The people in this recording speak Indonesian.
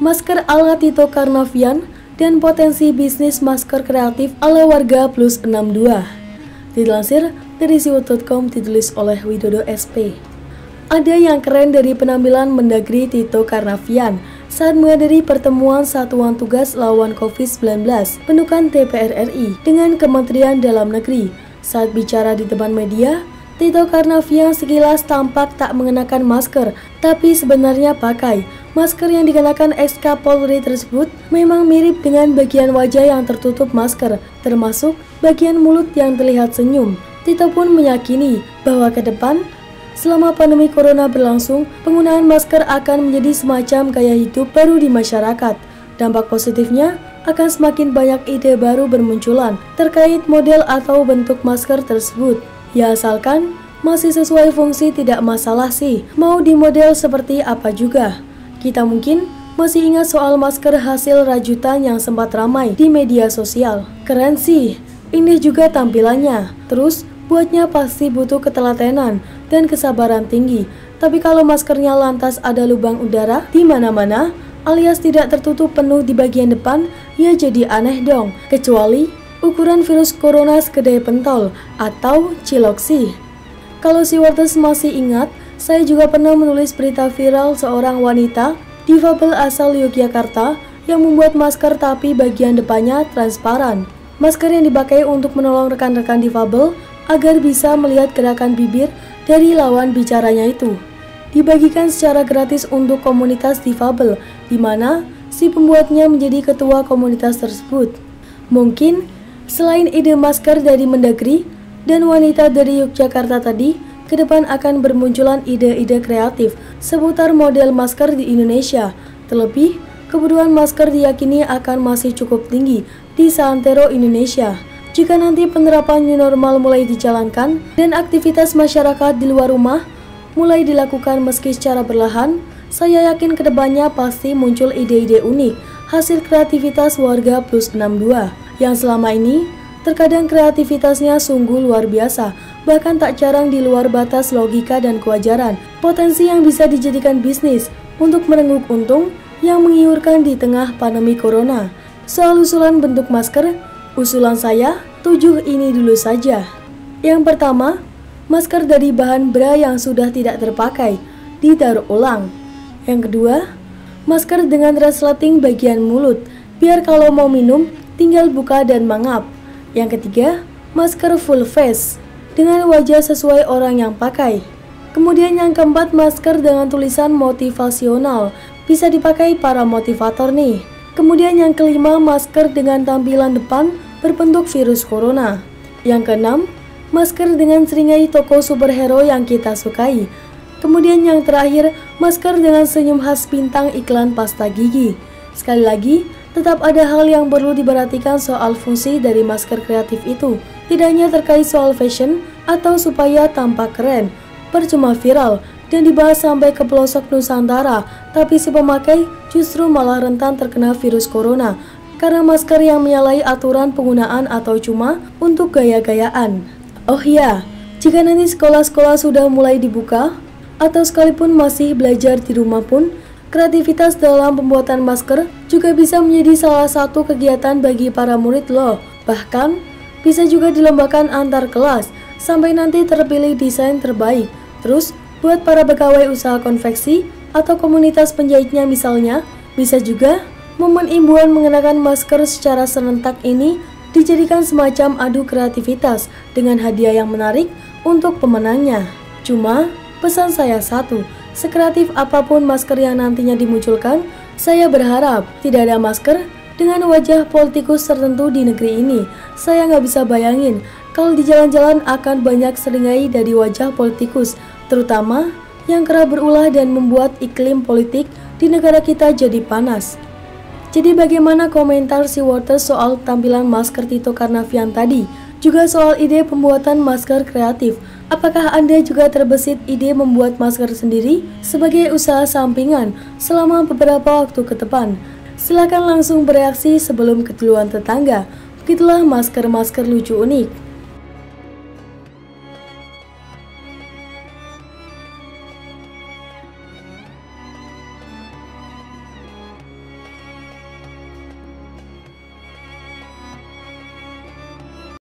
masker ala Tito Karnavian, dan potensi bisnis masker kreatif ala warga plus 62. Dilansir dari siwot.com ditulis oleh Widodo SP. Ada yang keren dari penampilan Mendagri Tito Karnavian saat menghadiri pertemuan Satuan Tugas Lawan COVID-19 bentukan DPR RI dengan Kementerian Dalam Negeri. Saat bicara di depan media, Tito Karnavian sekilas tampak tak mengenakan masker, tapi sebenarnya pakai. Masker yang dikenakan ex-Kapolri tersebut memang mirip dengan bagian wajah yang tertutup masker, termasuk bagian mulut yang terlihat senyum. Tito pun meyakini bahwa ke depan, selama pandemi corona berlangsung, penggunaan masker akan menjadi semacam gaya hidup baru di masyarakat. Dampak positifnya akan semakin banyak ide baru bermunculan terkait model atau bentuk masker tersebut. Ya asalkan masih sesuai fungsi tidak masalah sih, mau di model seperti apa juga. Kita mungkin masih ingat soal masker hasil rajutan yang sempat ramai di media sosial. Keren sih, ini juga tampilannya. Terus buatnya pasti butuh ketelatenan dan kesabaran tinggi. Tapi kalau maskernya lantas ada lubang udara di mana-mana, alias tidak tertutup penuh di bagian depan, ya jadi aneh dong. Kecuali ukuran virus corona segede pentol atau cilok sih. Kalau Siwartes masih ingat, saya juga pernah menulis berita viral seorang wanita difabel asal Yogyakarta yang membuat masker tapi bagian depannya transparan. Masker yang dipakai untuk menolong rekan-rekan difabel agar bisa melihat gerakan bibir dari lawan bicaranya itu. Dibagikan secara gratis untuk komunitas difabel, di mana si pembuatnya menjadi ketua komunitas tersebut. Mungkin selain ide masker dari Mendagri dan wanita dari Yogyakarta tadi, ke depan akan bermunculan ide-ide kreatif seputar model masker di Indonesia. Terlebih, kebutuhan masker diyakini akan masih cukup tinggi di seantero Indonesia. Jika nanti penerapan new normal mulai dijalankan dan aktivitas masyarakat di luar rumah mulai dilakukan meski secara perlahan, saya yakin kedepannya pasti muncul ide-ide unik hasil kreativitas warga plus 62 yang selama ini terkadang kreativitasnya sungguh luar biasa, bahkan tak jarang di luar batas logika dan kewajaran. Potensi yang bisa dijadikan bisnis untuk merenggut untung yang menggiurkan di tengah pandemi corona. Soal usulan bentuk masker, usulan saya 7 ini dulu saja. Yang pertama, masker dari bahan bra yang sudah tidak terpakai, didaur ulang. Yang kedua, masker dengan resleting bagian mulut, biar kalau mau minum tinggal buka dan mangap. Yang ketiga, masker full face dengan wajah sesuai orang yang pakai. Kemudian yang keempat, masker dengan tulisan motivasional, bisa dipakai para motivator nih. Kemudian yang kelima, masker dengan tampilan depan berbentuk virus corona. Yang keenam, masker dengan seringai toko superhero yang kita sukai. Kemudian yang terakhir, masker dengan senyum khas bintang iklan pasta gigi. Sekali lagi, tetap ada hal yang perlu diperhatikan soal fungsi dari masker kreatif itu. Tidak hanya terkait soal fashion atau supaya tampak keren, percuma viral dan dibahas sampai ke pelosok Nusantara, tapi si pemakai justru malah rentan terkena virus corona karena masker yang menyalahi aturan penggunaan atau cuma untuk gaya-gayaan. Oh ya, jika nanti sekolah-sekolah sudah mulai dibuka atau sekalipun masih belajar di rumah pun, kreativitas dalam pembuatan masker juga bisa menjadi salah satu kegiatan bagi para murid loh. Bahkan, bisa juga dilombakan antar kelas, sampai nanti terpilih desain terbaik. Terus, buat para pegawai usaha konveksi atau komunitas penjahitnya misalnya, bisa juga momen imbuhan mengenakan masker secara serentak ini dijadikan semacam adu kreativitas dengan hadiah yang menarik untuk pemenangnya. Cuma, pesan saya satu, sekreatif apapun masker yang nantinya dimunculkan, saya berharap tidak ada masker dengan wajah politikus tertentu di negeri ini. Saya nggak bisa bayangin kalau di jalan-jalan akan banyak seringai dari wajah politikus, terutama yang kerap berulah dan membuat iklim politik di negara kita jadi panas. Jadi bagaimana komentar Siwartes soal tampilan masker Tito Karnavian tadi? Juga soal ide pembuatan masker kreatif. Apakah Anda juga terbesit ide membuat masker sendiri sebagai usaha sampingan selama beberapa waktu ke depan? Silakan langsung bereaksi sebelum keduluan tetangga. Begitulah masker-masker lucu unik.